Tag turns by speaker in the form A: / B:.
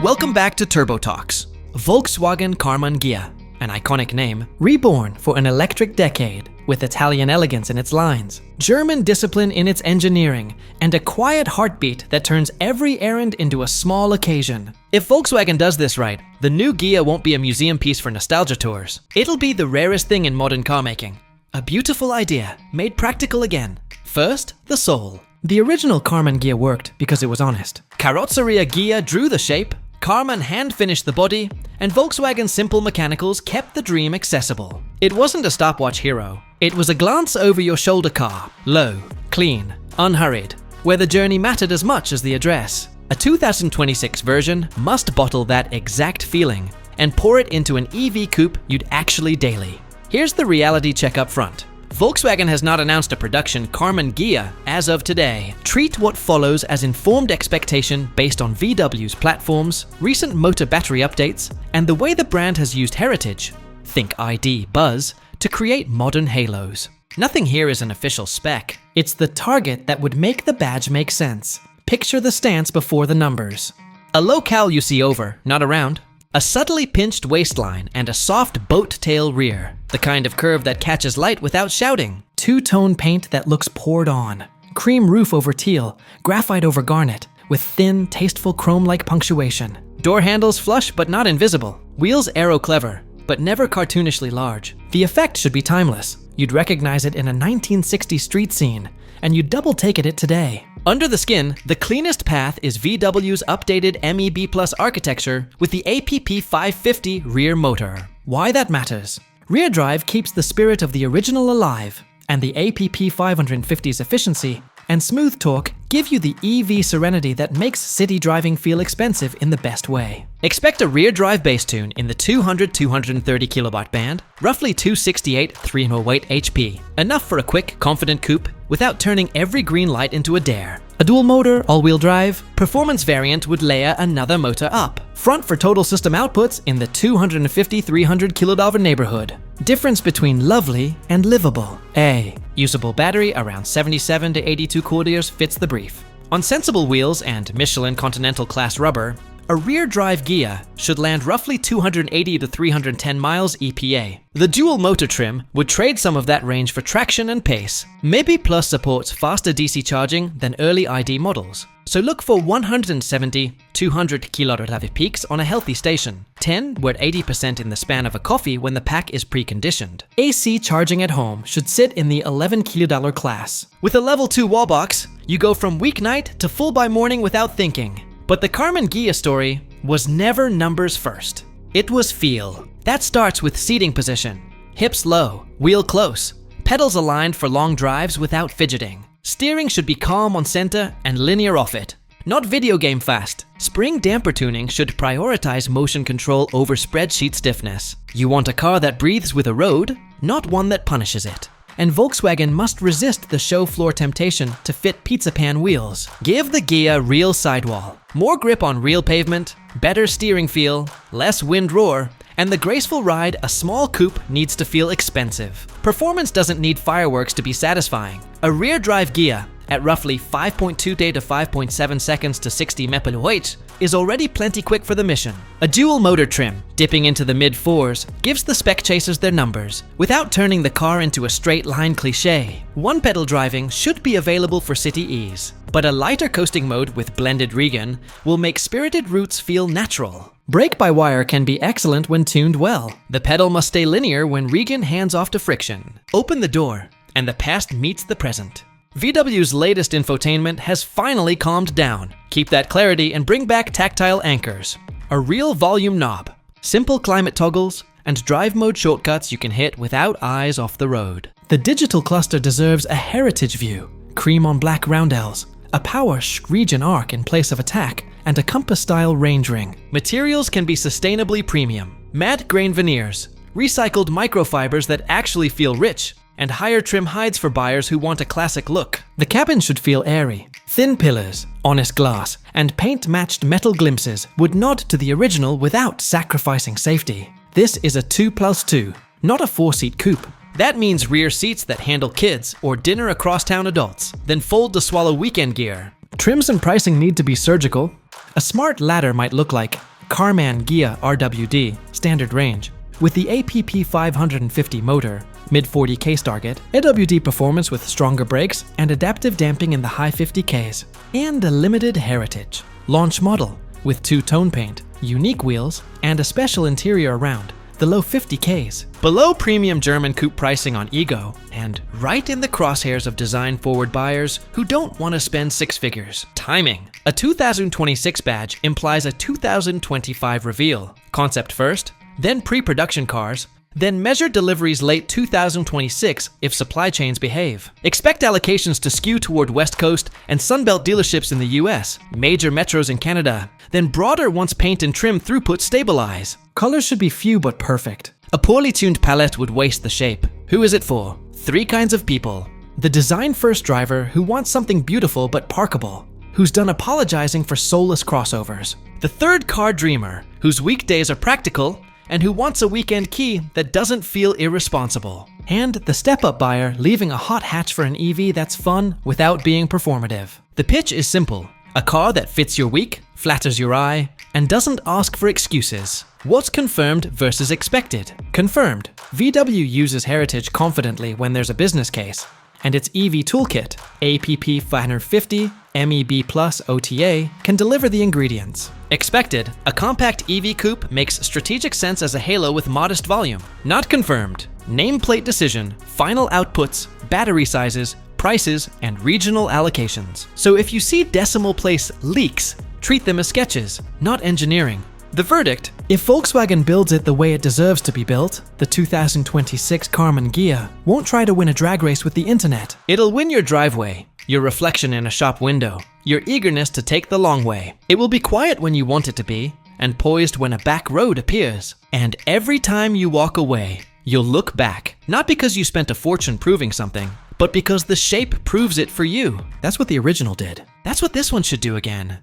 A: Welcome back to Turbo Talks. Volkswagen Karmann Ghia, an iconic name, reborn for an electric decade with Italian elegance in its lines, German discipline in its engineering, and a quiet heartbeat that turns every errand into a small occasion. If Volkswagen does this right, the new Ghia won't be a museum piece for nostalgia tours. It'll be the rarest thing in modern car making. A beautiful idea, made practical again. First, the soul. The original Karmann Ghia worked because it was honest. Carrozzeria Ghia drew the shape, Karmann hand-finished the body, and Volkswagen's simple mechanicals kept the dream accessible. It wasn't a stopwatch hero. It was a glance-over-your-shoulder car, low, clean, unhurried, where the journey mattered as much as the address. A 2026 version must bottle that exact feeling and pour it into an EV coupe you'd actually daily. Here's the reality check up front. Volkswagen has not announced a production Karmann Ghia as of today. Treat what follows as informed expectation based on VW's platforms, recent motor battery updates, and the way the brand has used heritage, think ID buzz, to create modern halos. Nothing here is an official spec. It's the target that would make the badge make sense. Picture the stance before the numbers. A locale you see over, not around. A subtly pinched waistline and a soft boat tail rear. The kind of curve that catches light without shouting. Two-tone paint that looks poured on. Cream roof over teal, graphite over garnet, with thin, tasteful chrome-like punctuation. Door handles flush but not invisible. Wheels aero clever, but never cartoonishly large. The effect should be timeless. You'd recognize it in a 1960s street scene, and you'd double take at it today. Under the skin, the cleanest path is VW's updated MEB Plus architecture with the APP 550 rear motor. Why that matters? Rear drive keeps the spirit of the original alive, and the APP 550's efficiency and smooth torque give you the EV serenity that makes city driving feel expensive in the best way. Expect a rear drive bass tune in the 200-230 kilowatt band, roughly 268-308 HP. Enough for a quick, confident coupe without turning every green light into a dare. A dual motor, all-wheel drive, performance variant would layer another motor up. Front for total system outputs in the 250-300 kWh neighborhood. Difference between lovely and livable. A. Usable battery around 77 to 82 courtiers fits the brief. On sensible wheels and Michelin Continental class rubber, a rear-drive Ghia should land roughly 280 to 310 miles EPA. The dual motor trim would trade some of that range for traction and pace. MEB Plus supports faster DC charging than early ID models, so look for 170, 200 kWh peaks on a healthy station. 10 were at 80% in the span of a coffee when the pack is preconditioned. AC charging at home should sit in the 11 kWh class. With a level 2 wall box, you go from weeknight to full by morning without thinking. But the Karmann Ghia story was never numbers first. It was feel. That starts with seating position. Hips low, wheel close, pedals aligned for long drives without fidgeting. Steering should be calm on center and linear off it. Not video game fast. Spring damper tuning should prioritize motion control over spreadsheet stiffness. You want a car that breathes with a road, not one that punishes it. And Volkswagen must resist the show floor temptation to fit pizza pan wheels. Give the Ghia real sidewall. More grip on real pavement, better steering feel, less wind roar, and the graceful ride a small coupe needs to feel expensive. Performance doesn't need fireworks to be satisfying. A rear-drive Ghia at roughly 5.2 to 5.7 seconds to 60 mph is already plenty quick for the mission. A dual motor trim, dipping into the mid-4s, gives the spec chasers their numbers, without turning the car into a straight-line cliché. One-pedal driving should be available for city ease, but a lighter coasting mode with blended regen will make spirited routes feel natural. Brake-by-wire can be excellent when tuned well. The pedal must stay linear when regen hands off to friction. Open the door, and the past meets the present. VW's latest infotainment has finally calmed down. Keep that clarity and bring back tactile anchors. A real volume knob, simple climate toggles, and drive mode shortcuts you can hit without eyes off the road. The digital cluster deserves a heritage view. Cream on black roundels, a power regen arc in place of attack, and a compass-style range ring. Materials can be sustainably premium. Matte grain veneers, recycled microfibers that actually feel rich, and higher trim hides for buyers who want a classic look. The cabin should feel airy. Thin pillars, honest glass, and paint-matched metal glimpses would nod to the original without sacrificing safety. This is a 2+2, not a 4-seat coupe. That means rear seats that handle kids or dinner across town adults, then fold to swallow weekend gear. Trims and pricing need to be surgical. A smart ladder might look like Karmann Ghia RWD, standard range, with the APP 550 motor, mid-40 Ks target, AWD performance with stronger brakes and adaptive damping in the high 50 Ks, and a limited heritage. Launch model with two-tone paint, unique wheels, and a special interior around the low 50 Ks. Below premium German coupe pricing on Ego, and right in the crosshairs of design-forward buyers who don't want to spend six figures. Timing. A 2026 badge implies a 2025 reveal. Concept first, then pre-production cars, then measured deliveries late 2026 if supply chains behave. Expect allocations to skew toward West Coast and Sunbelt dealerships in the US, major metros in Canada, then broader once paint and trim throughput stabilize. Colors should be few but perfect. A poorly tuned palette would waste the shape. Who is it for? Three kinds of people. The design-first driver who wants something beautiful but parkable, who's done apologizing for soulless crossovers. The third car dreamer, whose weekdays are practical and who wants a weekend key that doesn't feel irresponsible. And the step-up buyer leaving a hot hatch for an EV that's fun without being performative. The pitch is simple. A car that fits your week, flatters your eye, and doesn't ask for excuses. What's confirmed versus expected? Confirmed. VW uses heritage confidently when there's a business case, and its EV toolkit, APP 550, MEB Plus OTA, can deliver the ingredients. Expected, a compact EV coupe makes strategic sense as a halo with modest volume. Not confirmed. Nameplate decision, final outputs, battery sizes, prices, and regional allocations. So if you see decimal place leaks, treat them as sketches, not engineering. The verdict: if Volkswagen builds it the way it deserves to be built, the 2026 Karmann Ghia won't try to win a drag race with the internet. It'll win your driveway, your reflection in a shop window, your eagerness to take the long way. It will be quiet when you want it to be, and poised when a back road appears. And every time you walk away, you'll look back, not because you spent a fortune proving something, but because the shape proves it for you. That's what the original did. That's what this one should do again.